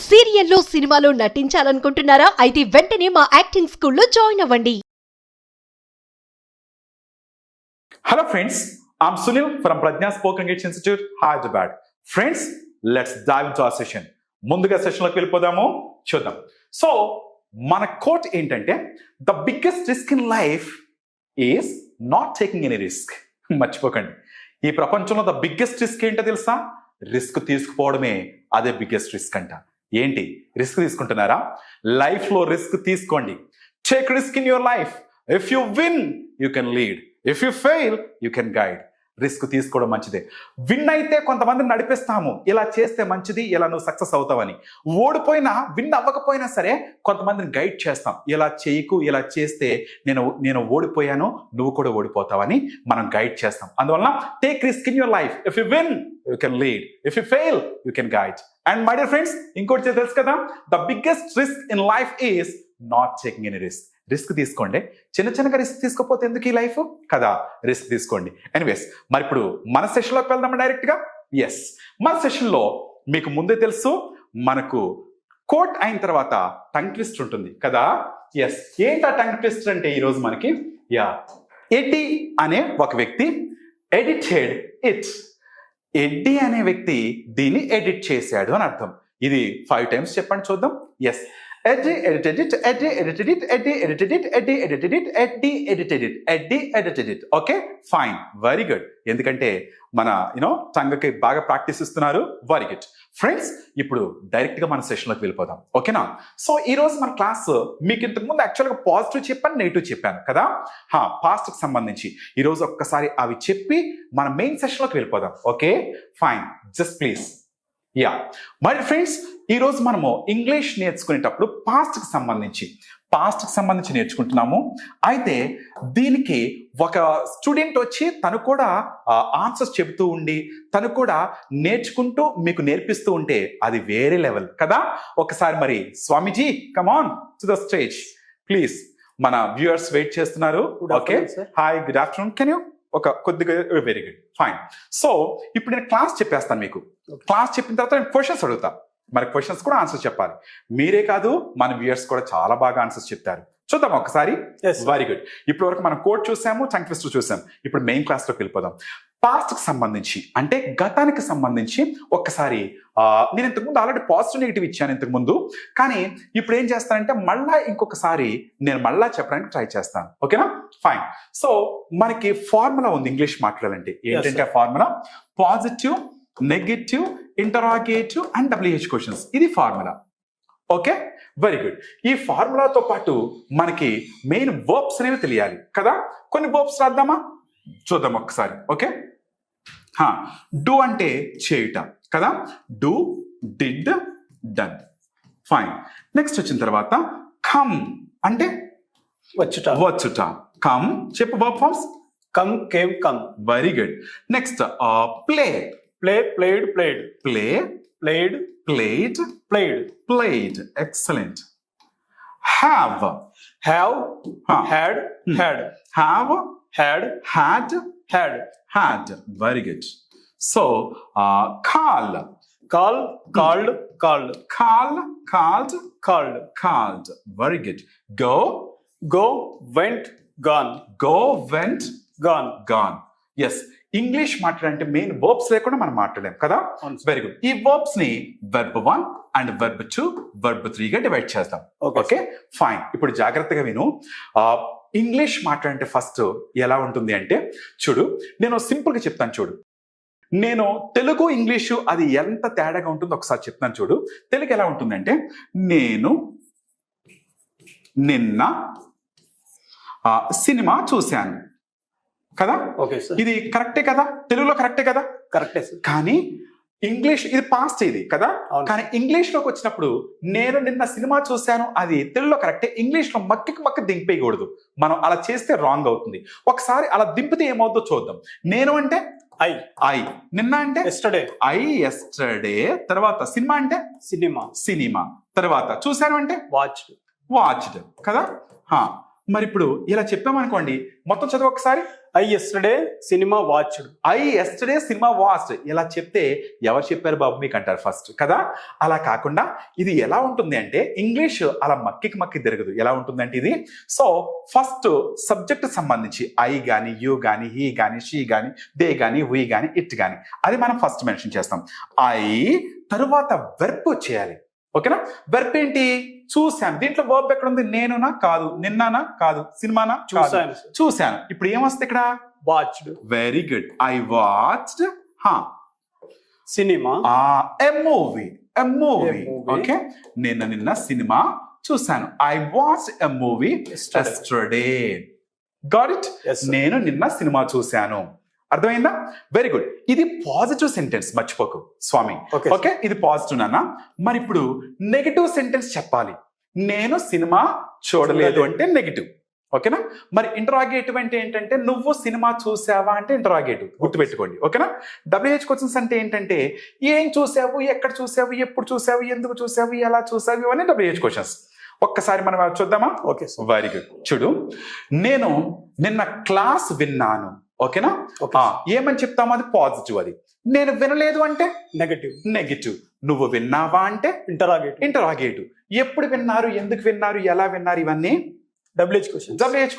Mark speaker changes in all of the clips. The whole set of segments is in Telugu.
Speaker 1: సీరియల్లో సినిమాలో నటించాలనుకుంటున్నారా? అయితే వెంటనే మా యాక్టింగ్ స్కూల్లో జాయిన్ అవ్వండి.
Speaker 2: Hello friends, I'm Sunil from Pragna Spoken English Institute, Hyderabad. Friends, let's dive into our session. ముందుగా సెషన్లోకి వెళ్ళిపోదాము, చూద్దాం. సో మన కోట్ ఏంటంటే the biggest risk in life is not taking any risk. మర్చిపోకండి, ఈ ప్రపంచంలో ద బిగ్గెస్ట్ రిస్క్ ఏంటో తెలుసా? రిస్క్ తీసుకుపోవడమే అదే బిగ్గెస్ట్ రిస్క్ అంట. ఏంటి రిస్క్ తీసుకుంటున్నారా? లైఫ్లో రిస్క్ తీసుకోండి. Take risk in your life. If you win you can lead, if you fail you can guide. Risk తీసుకోవడం మంచిదే. విన్ అయితే కొంతమందిని నడిపిస్తాము, ఇలా చేస్తే మంచిది, ఇలా నువ్వు సక్సెస్ అవుతావని. ఓడిపోయినా, విన్ అవ్వకపోయినా సరే కొంతమందిని గైడ్ చేస్తాం, ఇలా చేయకు, ఇలా చేస్తే నేను ఓడిపోయాను, నువ్వు కూడా ఓడిపోతావని మనం గైడ్ చేస్తాం. అందువల్ల take risk in your life. If you win you can lead, if you fail you can guide. And my dear friends, ఇంకోటి తెలుసు కదా, the biggest risk in life is not taking any risk. Risk తీసుకోండి. చిన్నగా రిస్క్ తీసుకోకపోతే ఎందుకు ఈ లైఫ్ కదా? రిస్క్ తీసుకోండి. ఎనీవేస్, మరి ఇప్పుడు మన సెషన్లోకి వెళ్దామా డైరెక్ట్గా? ఎస్, మన సెషన్లో మీకు ముందే తెలుసు, మనకు కోట్ అయిన తర్వాత టంగ్ ట్విస్ట్ ఉంటుంది కదా. ఎస్, ఏంటి ఆ టంగ్ ట్విస్ట్ అంటే ఈరోజు మనకి ఎడ్డీ అనే ఒక వ్యక్తి ఎడిటెడ్ ఇట్. ఎడ్డీ అనే వ్యక్తి దీన్ని ఎడిట్ చేశాడు అని అర్థం. ఇది 5 times చెప్పండి చూద్దాం. Yes, Eddie edited it, Eddie edited it, Eddie edited it, Eddie edited it, Eddie edited it, Eddie edited it. Okay, fine, very good. ఎందుకంటే మన టంగ్కి బాగా ప్రాక్టీస్ ఇస్తున్నారు. Very good friends. ఇప్పుడు డైరెక్ట్గా మన సెషన్లోకి వెళ్ళిపోదాం, ఓకేనా? సో ఈరోజు మన క్లాస్ మీకు ఇంతకుముందు యాక్చువల్గా పాజిటివ్ చెప్పాను, నెగిటివ్ చెప్పాను కదా. పాస్ట్కి సంబంధించి ఈరోజు ఒక్కసారి అవి చెప్పి మన మెయిన్ సెషన్లోకి వెళ్ళిపోదాం. Okay, fine, just please. మరి ఫ్రెండ్స్, ఈరోజు మనము ఇంగ్లీష్ నేర్చుకునేటప్పుడు పాస్ట్కి సంబంధించి నేర్చుకుంటున్నాము. అయితే దీనికి ఒక స్టూడెంట్ వచ్చి తను కూడా ఆన్సర్స్ చెబుతూ ఉండి తను కూడా నేర్చుకుంటూ మీకు నేర్పిస్తూ ఉంటే అది వేరే లెవెల్ కదా. ఒకసారి మరి Swamiji, come on to the stage please. మన వ్యూయర్స్ వెయిట్ చేస్తున్నారు. Okay, hi, good afternoon. Can you కొద్దిగా? Very good, fine. సో ఇప్పుడు నేను క్లాస్ చెప్పేస్తాను మీకు. క్లాస్ చెప్పిన తర్వాత నేను క్వశ్చన్స్ అడుగుతా. మరి క్వశ్చన్స్ కూడా ఆన్సర్స్ చెప్పాలి. మీరే కాదు, మన వ్యూయర్స్ కూడా చాలా బాగా ఆన్సర్స్ చెప్తారు. చూద్దాం ఒకసారి. Very good. ఇప్పటి వరకు మనం కోడ్ చూసాము, టంగ్ ట్విస్టర్ చూసాం. ఇప్పుడు మెయిన్ క్లాస్లోకి వెళ్ళిపోదాం. పాస్ట్కి సంబంధించి అంటే గతానికి సంబంధించి ఒక్కసారి నేను ఇంతకుముందు ఆల్రెడీ పాజిటివ్ నెగిటివ్ ఇచ్చాను ఇంతకుముందు, కానీ ఇప్పుడు ఏం చేస్తానంటే మళ్ళా ఇంకొకసారి నేను మళ్ళా చెప్పడానికి ట్రై చేస్తాను. ఓకేనా? ఫైన్. సో మనకి ఫార్ములా ఉంది ఇంగ్లీష్ మాట్లాడాలంటే. ఏంటంటే ఆ formula positive, negative, interrogative and WH questions. ఇది ఫార్ములా. Okay, very good. ఈ ఫార్ములాతో పాటు మనకి మెయిన్ వర్బ్స్ అనేవి తెలియాలి కదా. కొన్ని వర్బ్స్ రాద్దామా? చూద్దాం ఒకసారి. ఓకే, డూ అంటే చేయుట కదా. Do, did, done. Fine. Next వచ్చిన తర్వాత కమ్ అంటే వచ్చుట. కమ్ చెప్పు verb forms.
Speaker 3: Come, came, come.
Speaker 2: Very good. Next play.
Speaker 3: Play, played, played.
Speaker 2: Play,
Speaker 3: played,
Speaker 2: played,
Speaker 3: played.
Speaker 2: Played. Excellent. Have.
Speaker 3: Have, had, had.
Speaker 2: Have,
Speaker 3: had,
Speaker 2: had,
Speaker 3: had.
Speaker 2: Very good. So call.
Speaker 3: Call, called, called.
Speaker 2: Call, called,
Speaker 3: called.
Speaker 2: Very good. Go.
Speaker 3: Go, went, gone.
Speaker 2: Go, went,
Speaker 3: gone.
Speaker 2: Yes, English మాట్లాడంటే మెయిన్ వర్బ్స్ లేకుండా మనం మాట్లాడలేం కదా. Very good. ఈ వర్బ్స్ ని వెర్బ్ 1 అండ్ వెర్బ్ 2, వెర్బ్ 3 గా డివైడ్ చేస్తాం. Okay, fine. ఇప్పుడు జాగ్రత్తగా విను. ఇంగ్లీష్ మాట్లాడంటే ఫస్ట్ ఎలా ఉంటుంది అంటే చూడు, నేను సింపుల్గా చెప్తాను చూడు. నేను తెలుగు ఇంగ్లీషు అది ఎంత తేడాగా ఉంటుందో ఒకసారి చెప్తాను చూడు. తెలుగు ఎలా ఉంటుందంటే నేను నిన్న సినిమా చూశాను కదా.
Speaker 3: ఓకే సార్,
Speaker 2: ఇది కరెక్టే కదా, తెలుగులో కరెక్టే కదా.
Speaker 3: కరెక్టే సార్.
Speaker 2: కానీ ఇంగ్లీష్ ఇది పాస్ట్ ఇది కదా. కానీ ఇంగ్లీష్ లోకి వచ్చినప్పుడు నేను నిన్న సినిమా చూశాను అది తెలుగులో కరెక్టే. ఇంగ్లీష్ లో మక్కి దింపేయకూడదు. మనం అలా చేస్తే రాంగ్ అవుతుంది. ఒకసారి అలా దింపితే ఏమవుతుందో చూద్దాం. నేను అంటే ఐ, నిన్న అంటే
Speaker 3: ఎస్టర్డే,
Speaker 2: ఎస్టర్డే. తర్వాత సినిమా అంటే సినిమా. తర్వాత చూశాను అంటే వాచ్డ్ కదా. మరి ఇప్పుడు ఇలా చెప్పామనుకోండి, మొత్తం చదువు ఒకసారి.
Speaker 3: I yesterday cinema watched.
Speaker 2: I yesterday cinema watched. ఇలా చెప్తే ఎవరు చెప్పారు బాబు మీకు అంటారు ఫస్ట్ కదా. అలా కాకుండా ఇది ఎలా ఉంటుంది అంటే ఇంగ్లీష్ అలా మక్కి తిరగదు. ఎలా ఉంటుందంటే ఇది సో ఫస్ట్ సబ్జెక్ట్ సంబంధించి ఐ గాని యూ గాని హీ గాని షీ గాని దే గాని వీ గాని ఇట్ గాని అది మనం ఫస్ట్ మెన్షన్ చేస్తాం. ఐ తరువాత వెర్బ్ చేయాలి. ఓకేనా. వెర్బ్ ఏంటి? చూశాను. దీంట్లో వర్బ్ ఎక్కడ ఉంది? నేనునా కాదు, నిన్నానా కాదు, సినిమానా
Speaker 3: చూశాను.
Speaker 2: చూశాను. ఇప్పుడు ఏమొస్తుంది ఇక్కడ?
Speaker 3: Watched.
Speaker 2: Very good. I watched
Speaker 3: Cinema.
Speaker 2: A movie. Okay. నేను నిన్న సినిమా చూశాను. I watched a movie yesterday. Got it?
Speaker 3: Yes, sir.
Speaker 2: నేను నిన్న సినిమా చూశాను. అర్థమైందా? Very good. ఇది పాజిటివ్ సెంటెన్స్, మర్చిపోకు స్వామి.
Speaker 3: Okay,
Speaker 2: ఓకే, ఇది పాజిటివ్ నాన్న. మరి ఇప్పుడు నెగటివ్ సెంటెన్స్ చెప్పాలి. నేను సినిమా చూడలేదు అంటే నెగటివ్. ఓకేనా. మరి ఇంటరాగేటివ్ అంటే ఏంటంటే నువ్వు సినిమా చూసావా అంటే ఇంటరాగేటివ్. గుర్తుపెట్టుకోండి. ఓకేనా. WH క్వశ్చన్స్ అంటే ఏంటంటే ఏం చూసావు, ఎక్కడ చూసావు, ఎప్పుడు చూసావు, ఎందుకు చూసావు, ఎలా చూసావు, ఇవన్నీ WH క్వశ్చన్స్. ఒక్కసారి మనం చూద్దామా?
Speaker 3: ఓకే.
Speaker 2: Very good. చూడు, నేను నిన్న క్లాస్ విన్నాను. ఓకేనా. ఏమని చెప్తాము? అది పాజిటివ్. అది నేను వినలేదు అంటే నెగటివ్. నువ్వు విన్నావా అంటే ఇంటరాగేటివ్. ఎప్పుడు విన్నారు, ఎందుకు విన్నారు, ఎలా విన్నారు, ఇవన్నీ WH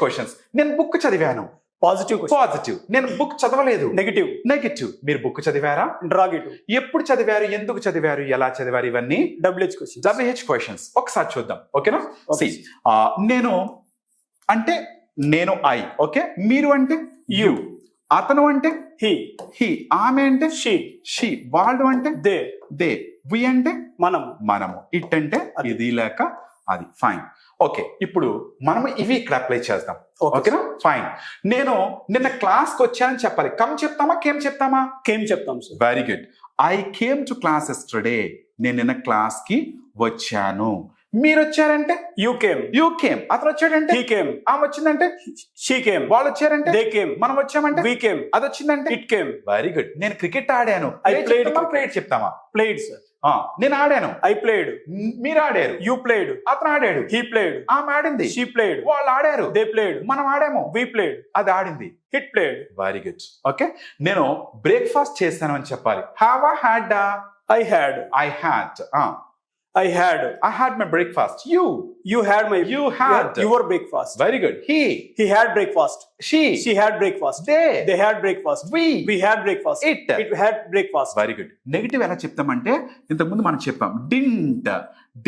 Speaker 2: క్వశ్చన్స్. నేను బుక్ చదివాను. పాజిటివ్. నేను బుక్ చదవలేదు. నెగటివ్. మీరు బుక్ చదివారా?
Speaker 3: ఇంటరాగేటివ్.
Speaker 2: ఎప్పుడు చదివారు, ఎందుకు చదివారు, ఎలా చదివారు, ఇవన్నీ WH క్వశ్చన్స్. ఒకసారి చూద్దాం. ఓకేనా. నేను అంటే నేను ఐ. ఓకే. మీరు అంటే యు. అతను అంటే హీ. ఆమె అంటే షీ. వాళ్ళు అంటే దే. వి అంటే మనము. ఇట్ అంటే ఇది లేక అది. ఫైన్. ఓకే. ఇప్పుడు మనం ఇవి ఇక్కడ అప్లై చేద్దాం. ఓకేనా. ఫైన్. నేను నిన్న క్లాస్కి వచ్చానని చెప్పాలి. కమ్ చెప్తామా, కేమ్ చెప్తామా?
Speaker 3: కేమ్ చెప్తాం sir.
Speaker 2: Very good. I came to class yesterday. నేను నిన్న క్లాస్ కి వచ్చాను. మీరు వచ్చారంటే యూ కేమ్. అతను వచ్చాడంటే
Speaker 3: హీ కేమ్.
Speaker 2: ఆమె వచ్చిందంటే
Speaker 3: షీ కేమ్.
Speaker 2: వాళ్ళు వచ్చారంటే
Speaker 3: దే కేమ్.
Speaker 2: మనం వచ్చామంటే
Speaker 3: వీ కేమ్.
Speaker 2: అది వచ్చిందంటే
Speaker 3: ఇట్ కేమ్.
Speaker 2: Very good. నేను క్రికెట్ ఆడాను.
Speaker 3: I played.
Speaker 2: ప్లేడ్ చెప్తామా?
Speaker 3: Played sir.
Speaker 2: నేను ఆడాను.
Speaker 3: I played.
Speaker 2: మీరు ఆడారు.
Speaker 3: You played.
Speaker 2: అతను ఆడాడు.
Speaker 3: He played.
Speaker 2: ఆమె ఆడింది.
Speaker 3: She played.
Speaker 2: వాళ్ళు ఆడారు.
Speaker 3: They played.
Speaker 2: మనం ఆడాము.
Speaker 3: We played.
Speaker 2: అది ఆడింది.
Speaker 3: It played.
Speaker 2: Very good. Okay. నేను బ్రేక్ఫాస్ట్ చేశాను అని చెప్పాలి. Have had.
Speaker 3: I had.
Speaker 2: I had my breakfast. You had
Speaker 3: your breakfast.
Speaker 2: Very good. He
Speaker 3: had breakfast.
Speaker 2: She
Speaker 3: had breakfast.
Speaker 2: They
Speaker 3: had breakfast.
Speaker 2: We
Speaker 3: had breakfast.
Speaker 2: It
Speaker 3: had breakfast.
Speaker 2: Very good. Negative ఎలా చెప్తామంటే ఇంతకు ముందు మనం చెప్పాం.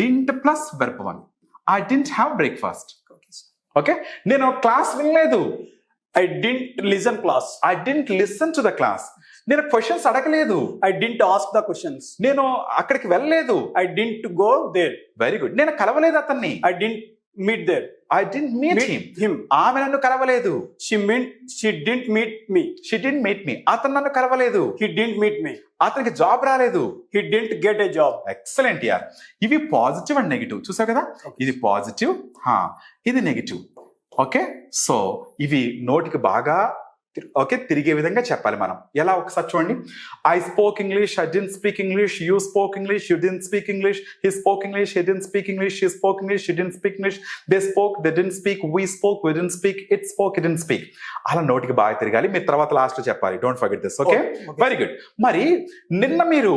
Speaker 2: didn't plus verb 1. I didn't have breakfast. Okay. నేను క్లాస్ వినలేదు.
Speaker 3: I didn't listen class.
Speaker 2: I didn't listen to the class. నేను క్వశ్చన్స్ అడగలేదు.
Speaker 3: I didn't ask the questions.
Speaker 2: నేను అక్కడికి వెళ్ళలేదు.
Speaker 3: I didn't go there.
Speaker 2: Very good. నేను కలవలేదు అతన్ని.
Speaker 3: I didn't meet there.
Speaker 2: I didn't meet him. ఆమె నన్ను కలవలేదు.
Speaker 3: She didn't meet me.
Speaker 2: She didn't meet me. అతను నన్ను కలవలేదు.
Speaker 3: He didn't meet me.
Speaker 2: అతనికి జాబ్ రాలేదు.
Speaker 3: He didn't get a job.
Speaker 2: Excellent యార్. ఇవి పాజిటివ్ అండ్ నెగిటివ్. చూసావు కదా. ఇది పాజిటివ్, ఇది నెగిటివ్. ఓకే. సో ఇవి నోటికి బాగా తిరిగే విధంగా చెప్పాలి మనం. ఎలా ఒకసారి చూడండి. I spoken English. I didn't speak English. You spoken English. You didn't speak English. He spoken English. He didn't speak English. She spoken English. She didn't speak English. They spoke. They didn't speak. We spoke. We didn't speak. It spoke. It didn't speak. అలా నోటికి బాగా తిరగాలి. మీరు తర్వాత లాస్ట్ లో చెప్పాలి. Don't forget this. Okay. Very good. మరి నిన్న మీరు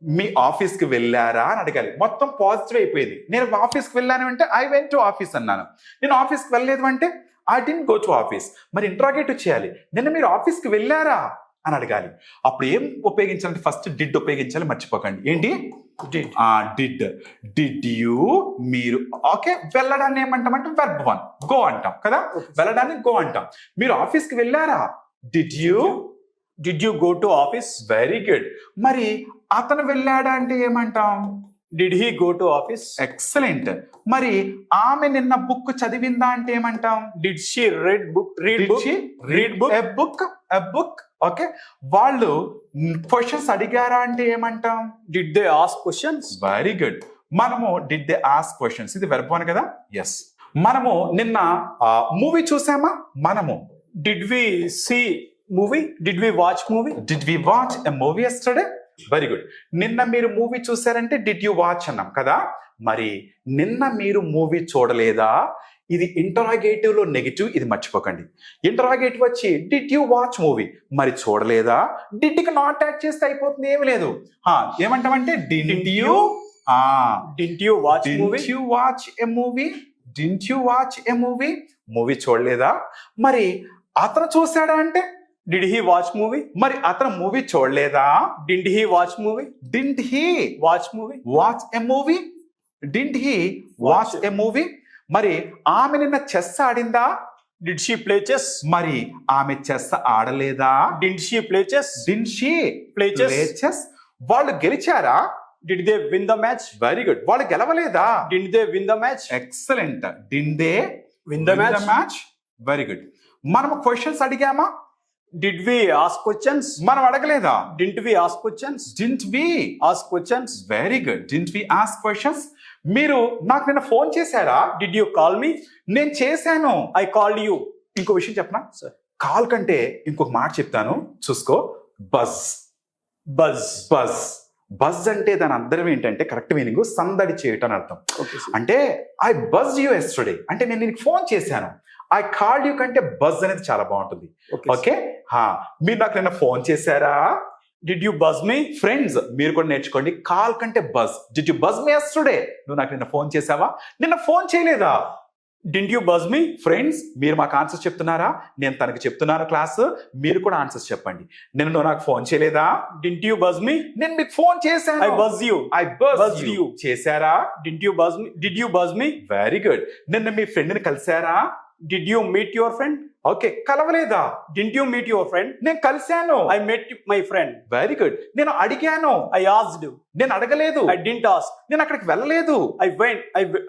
Speaker 2: మీ ఆఫీస్కి వెళ్ళారా అని అడగాలి. మొత్తం పాజిటివ్ అయిపోయింది. నేను ఆఫీస్కి వెళ్ళాను అంటే ఐ వెంట్ టు ఆఫీస్ అన్నాను. నేను ఆఫీస్కి వెళ్ళలేదు అంటే I didn't go to office. మరి ఇంట్రాగేటివ్ చేయాలి. నిన్న మీరు ఆఫీస్కి వెళ్ళారా అని అడగాలి. అప్పుడు ఏం ఉపయోగించాలంటే ఫస్ట్ డిడ్ ఉపయోగించాలి. మర్చిపోకండి. ఏంటి? Did you. మీరు. ఓకే. వెళ్ళడాన్ని ఏమంటామంటే verb 1 గో అంటాం కదా. వెళ్ళడాన్ని గో అంటాం. మీరు ఆఫీస్కి వెళ్ళారా? Did you
Speaker 3: go to office?
Speaker 2: Very good. మరి అతను వెళ్ళాడా అంటే ఏమంటాం?
Speaker 3: Did he go to office?
Speaker 2: Excellent. మరి ఆమె నిన్న బుక్ చదివిందా అంటే ఏమంటాం?
Speaker 3: Did she read book?
Speaker 2: A book. Okay. వాళ్ళు క్వశ్చన్స్ అడిగారా అంటే ఏమంటాం?
Speaker 3: Did they ask questions?
Speaker 2: Very good. మనము డిడ్ దే ఆస్క్ క్వశ్చన్స్. ఇది verb 1 కదా. ఎస్. మనము నిన్న మూవీ చూసామా? మనము
Speaker 3: Did we see movie? Did we watch movie?
Speaker 2: Did we watch a movie yesterday? Very good. నిన్న మీరు మూవీ చూసారంటే డిడ్ యూ వాచ్ అన్నాం కదా. మరి నిన్న మీరు మూవీ చూడలేదా? ఇది ఇంటరాగేటివ్ లో నెగిటివ్, ఇది మర్చిపోకండి. ఇంటరాగేటివ్ వచ్చి డిడ్ యూ వాచ్ మూవీ, మరి చూడలేదా? డిడ్ కి నాట్ యాడ్ చేస్తే అయిపోతుంది, ఏమి లేదు. ఏమంటామంటే didn't you
Speaker 3: watch movie?
Speaker 2: Didn't you watch a movie? Didn't you watch a movie? Movie చూడలేదా? మరి అతను చూశాడా అంటే
Speaker 3: Did he watch movie?
Speaker 2: మరి అతను మూవీ చూడలేదా?
Speaker 3: Didn't he watch movie?
Speaker 2: Didn't he
Speaker 3: Watch movie?
Speaker 2: watch a movie? Didn't he watch a movie? మరి ఆమె నిన్న చెస్ ఆడిందా?
Speaker 3: Did she play chess?
Speaker 2: మరి ఆమె చెస్ ఆడలేదా?
Speaker 3: Didn't she play chess?
Speaker 2: Didn't she
Speaker 3: Play chess?
Speaker 2: play chess? వాళ్ళు గెలిచారా?
Speaker 3: Did they win the match?
Speaker 2: Very good. వాళ్ళు గెలవలేదా?
Speaker 3: Didn't they win the match?
Speaker 2: Excellent. Didn't they
Speaker 3: Win the match?
Speaker 2: Very good. మనం questions అడిగామా?
Speaker 3: Did we ask questions?
Speaker 2: మనం అడగలేదా?
Speaker 3: Didn't we ask questions?
Speaker 2: Didn't we
Speaker 3: Ask questions?
Speaker 2: Very good. Didn't we ask questions? మీరు నాకు నిన్న ఫోన్ చేశారా?
Speaker 3: Did you call me?
Speaker 2: నేను చేశాను.
Speaker 3: I called you.
Speaker 2: ఇంకో విషయం చెప్పనా?
Speaker 3: Sir.
Speaker 2: కాల్ కంటే ఇంకొక మాట చెప్తాను, చూసుకో. బజ్.
Speaker 3: Buzz.
Speaker 2: బజ్. బజ్ అంటే దాని అర్థం ఏంటంటే, కరెక్ట్ మీనింగ్ సందడి చేయటం అని అర్థం.
Speaker 3: Okay, sir.
Speaker 2: అంటే ఐ బజ్ యూ ఎస్టర్డే అంటే నేను నీకు ఫోన్ చేశాను. ఐ కాల్డ్ యూ కంటే బజ్ అనేది చాలా బాగుంటుంది.
Speaker 3: Okay, sir.
Speaker 2: ఓకే. మీరు నాకు నిన్న ఫోన్ చేశారా?
Speaker 3: Did you buzz me?
Speaker 2: Friends మీరు కూడా నేర్చుకోండి. కాల్ కంటే buzz. Did you buzz me yesterday? నువ్వు నాకు నిన్న ఫోన్ చేసావా? నిన్న ఫోన్ చేయలేదా?
Speaker 3: Didn't you buzz me?
Speaker 2: Friends మీరు మాకు ఆన్సర్స్ చెప్తున్నారా? నేను తనకి చెప్తున్నాను క్లాస్, మీరు కూడా ఆన్సర్స్ చెప్పండి. నిన్న నువ్వు నాకు ఫోన్ చేయలేదా?
Speaker 3: Didn't you buzz me?
Speaker 2: నేను మీకు ఫోన్ చేశాను.
Speaker 3: I buzz you.
Speaker 2: I buzz
Speaker 3: Buzzed
Speaker 2: you.
Speaker 3: you.
Speaker 2: చేశారా?
Speaker 3: Didn't you buzz me? Did you buzz me?
Speaker 2: Very good. నిన్న మీ ఫ్రెండ్ ని కలిశారా?
Speaker 3: Did you meet your friend?
Speaker 2: Okay. కలవలేదా?
Speaker 3: Didn't you meet your friend?
Speaker 2: నేను కలిశాను.
Speaker 3: I met my friend.
Speaker 2: Very good. నేను అడిగాను.
Speaker 3: I asked.
Speaker 2: నేను అడగలేదు.
Speaker 3: I didn't ask.
Speaker 2: నేను అక్కడికి వెళ్ళలేదు.
Speaker 3: I went.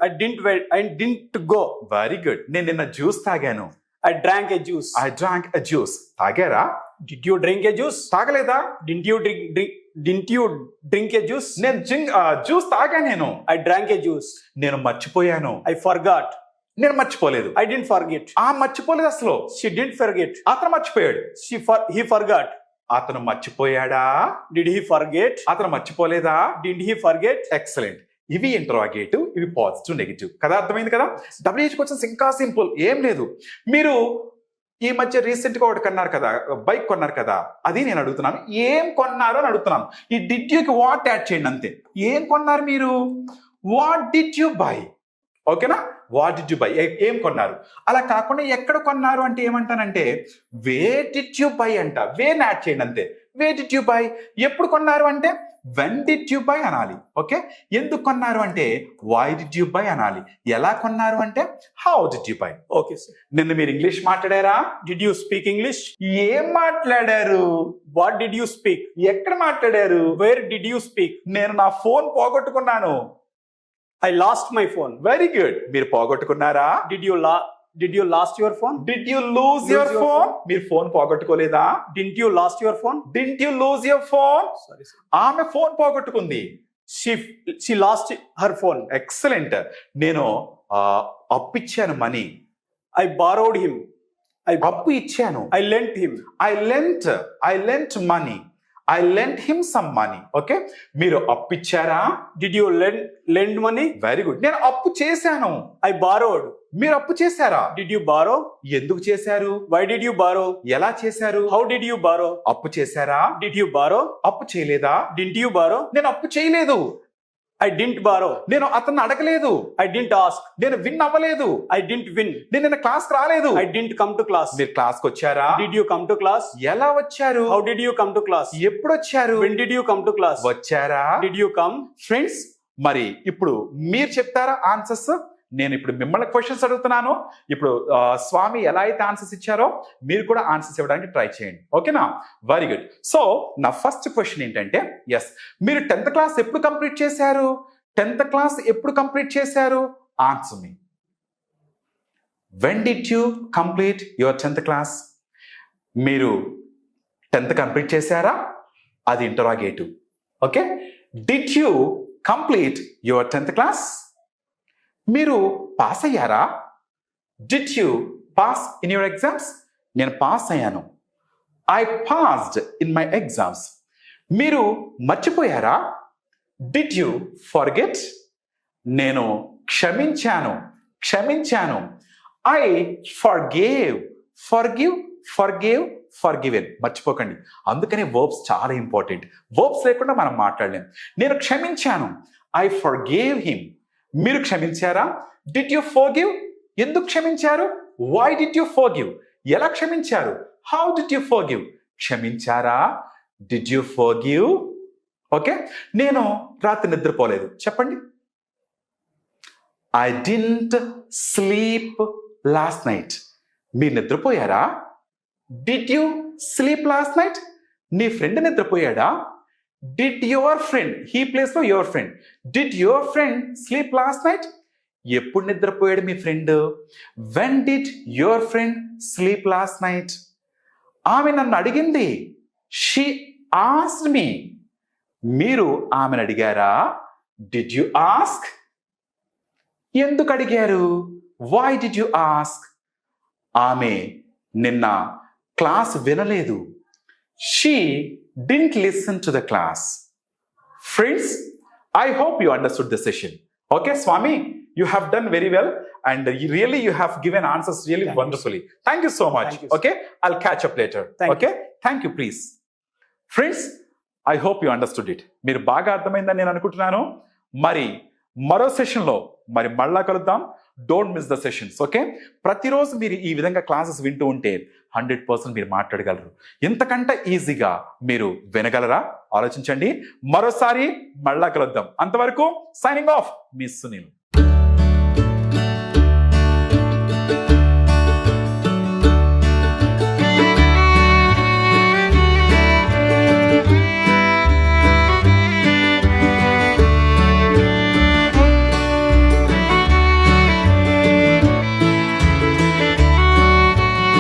Speaker 3: I didn't wait. I didn't go.
Speaker 2: Very good. నేను నిన్న జ్యూస్ తాగాను.
Speaker 3: I drank a juice.
Speaker 2: I drank a juice. తాగారా?
Speaker 3: Did you drink a juice?
Speaker 2: తాగలేదా?
Speaker 3: Didn't you drink a juice?
Speaker 2: నేను జ్యూస్ తాగా. నేను
Speaker 3: I drank a juice.
Speaker 2: నేను మర్చిపోయాను.
Speaker 3: I forgot.
Speaker 2: నేను మర్చిపోలేదు.
Speaker 3: I didn't forget.
Speaker 2: మర్చిపోలేదు అసలు.
Speaker 3: She didn't forget.
Speaker 2: అతను మర్చిపోయాడు.
Speaker 3: He forgot.
Speaker 2: అతను మర్చిపోయాడా?
Speaker 3: Did he forget?
Speaker 2: అతను మర్చిపోలేదా?
Speaker 3: Did he forget?
Speaker 2: ఎక్సలెంట్. ఇవి ఇంటరాగేటివ్, ఇవి పాజిటివ్, నెగిటివ్ కదా. అర్థమైంది కదా. WH క్వశ్చన్స్ ఇంకా సింపుల్, ఏం లేదు. మీరు ఈ మధ్య రీసెంట్ గా ఒకటి కొన్నారు కదా, బైక్ కొన్నారు కదా, అది నేను అడుగుతున్నాను. ఏం కొన్నారు అని అడుగుతున్నాను. ఈ డిడ్ యూకి వాట్ యాడ్ చేయండి అంతే. ఏం కొన్నారు మీరు? What did you by? ఓకేనా? వాట్ డిడ్ యూ బై, ఏం కొన్నారు. అలా కాకుండా ఎక్కడ కొన్నారు అంటే ఏమంటానంటే వే డిడ్ యూ బై అంట. వేని యాడ్ చేయండి అంతే. వే డిడ్ యూ బై. ఎప్పుడు కొన్నారు అంటే వెన్ డిడ్ యూ బై అనాలి. ఓకే. ఎందుకు కొన్నారు అంటే వై డిడ్ యూ బై అనాలి. ఎలా కొన్నారు అంటే how did you by.
Speaker 3: Okay, sir.
Speaker 2: నిన్న మీరు ఇంగ్లీష్ మాట్లాడారా?
Speaker 3: Did you speak English?
Speaker 2: ఏం మాట్లాడారు?
Speaker 3: What did you speak?
Speaker 2: ఎక్కడ మాట్లాడారు?
Speaker 3: Where did you speak?
Speaker 2: నేను నా ఫోన్ పోగొట్టుకున్నాను.
Speaker 3: I lost my phone.
Speaker 2: Very good. మీరు పోగొట్టుకున్నారా?
Speaker 3: Did you lost your phone?
Speaker 2: Did you lose your
Speaker 3: your
Speaker 2: phone? మీరు phone పోగొట్టుకోలేదా?
Speaker 3: Didn't you lost your phone?
Speaker 2: Didn't you lose your phone?
Speaker 3: Sorry, sir.
Speaker 2: ఆమె ఫోన్ పోగొట్టుకుంది.
Speaker 3: She lost her phone.
Speaker 2: Excellent. నేను అప్పిచ్చాను మనీ.
Speaker 3: I borrowed him.
Speaker 2: అప్పు ఇచ్చాను.
Speaker 3: I lent him.
Speaker 2: I lent money. I lent him some money. Okay. మీరు అప్పిచ్చారా?
Speaker 3: Did you lend money?
Speaker 2: Very good. నేను అప్పు చేశాను.
Speaker 3: I borrowed.
Speaker 2: మీరు అప్పు చేశారా?
Speaker 3: Did you borrow?
Speaker 2: ఎందుకు చేశారు?
Speaker 3: Why did you borrow?
Speaker 2: ఎలా చేశారు?
Speaker 3: How did you borrow?
Speaker 2: అప్పు చేశారా?
Speaker 3: Did you borrow?
Speaker 2: అప్పు చేయలేదా?
Speaker 3: Didn't you borrow?
Speaker 2: నేను అప్పు చేయలేదు.
Speaker 3: I didn't borrow.
Speaker 2: నేను అతన్ని అడగలేదు.
Speaker 3: I didn't ask.
Speaker 2: నేను విన్ అవ్వలేదు.
Speaker 3: I didn't win.
Speaker 2: నేను నిన్న క్లాస్ రాలేదు.
Speaker 3: I didn't come to class.
Speaker 2: మీరు క్లాస్ కి వచ్చారా?
Speaker 3: Did you come to class?
Speaker 2: ఎలా వచ్చారు?
Speaker 3: How did you come to class?
Speaker 2: ఎప్పుడు వచ్చారు?
Speaker 3: When did you come to class?
Speaker 2: వచ్చారా?
Speaker 3: Did you come?
Speaker 2: ఫ్రెండ్స్ మరి ఇప్పుడు మీరు చెప్తారా ఆన్సర్స్? నేను ఇప్పుడు మిమ్మల్ని క్వశ్చన్స్ అడుగుతున్నాను. ఇప్పుడు స్వామి ఎలా అయితే ఆన్సర్స్ ఇచ్చారో మీరు కూడా ఆన్సర్స్ ఇవ్వడానికి ట్రై చేయండి. ఓకేనా? Very good. సో నా ఫస్ట్ క్వశ్చన్ ఏంటంటే, ఎస్ మీరు 10th క్లాస్ ఎప్పుడు కంప్లీట్ చేశారు? 10th క్లాస్ ఎప్పుడు కంప్లీట్ చేశారు? Answer me. When did you complete your 10th class? మీరు 10th కంప్లీట్ చేశారా? అది interrogative. Okay. Did you complete your 10th class? మీరు పాస్ అయ్యారా? Did you pass in your exams? నేను పాస్ అయ్యాను. I passed in my exams. మీరు మర్చిపోయారా? Did you forget? నేను క్షమించాను. I forgave, forgive, forgave, forgiven. మర్చిపోకండి, అందుకని వర్బ్స్ చాలా ఇంపార్టెంట్. వర్బ్స్ లేకుండా మనం మాట్లాడలేం. నేను క్షమించాను, ఐ ఫర్గేవ్ హిమ్. మీరు క్షమించారా? Did you forgive? ఎందుకు క్షమించారు? Why did you forgive? ఎలా క్షమించారు? How did you forgive? క్షమించారా? Did you forgive? ఓకే, నేను రాత్రి నిద్రపోలేదు. చెప్పండి. I didn't sleep last night. మీరు నిద్రపోయారా? Did you sleep last night? నీ ఫ్రెండ్ నిద్రపోయాడా? డిడ్ యువర్ ఫ్రెండ్, హీ ప్లేస్లో your friend, did your friend sleep last night? ఎప్పుడు నిద్రపోయాడు మీ friend? When did your friend sleep last night? ఆమె నన్ను అడిగింది, షీ ఆస్క్డ్ మీ. మీరు ఆమెను అడిగారా? Did you ask? ఎందుకు అడిగారు? Why did you ask? ఆమె నిన్న క్లాస్ వినలేదు. She didn't listen to the class. Friends, I hope you understood the session. Okay, Swami, you have done very well and you have given answers really wonderfully. Thank you so much.
Speaker 3: Thank you,
Speaker 2: Okay, I'll catch up later. Okay, thank you, please. Friends, I hope you understood it. మీరు బాగా అర్థమైందని నేను అనుకుంటున్నాను. మరి మరో సెషన్లో మళ్ళా కలుద్దాం. Don't miss the sessions. Okay, ప్రతిరోజు మీరు ఈ విధంగా క్లాసెస్ వింటూ ఉంటే 100% మీరు మాట్లాడగలరు. ఇంతకంటే ఈజీగా మీరు వినగలరా? ఆలోచించండి. మరోసారి మళ్ళా కలుద్దాం. అంతవరకు సైనింగ్ ఆఫ్, మీ సునీల్.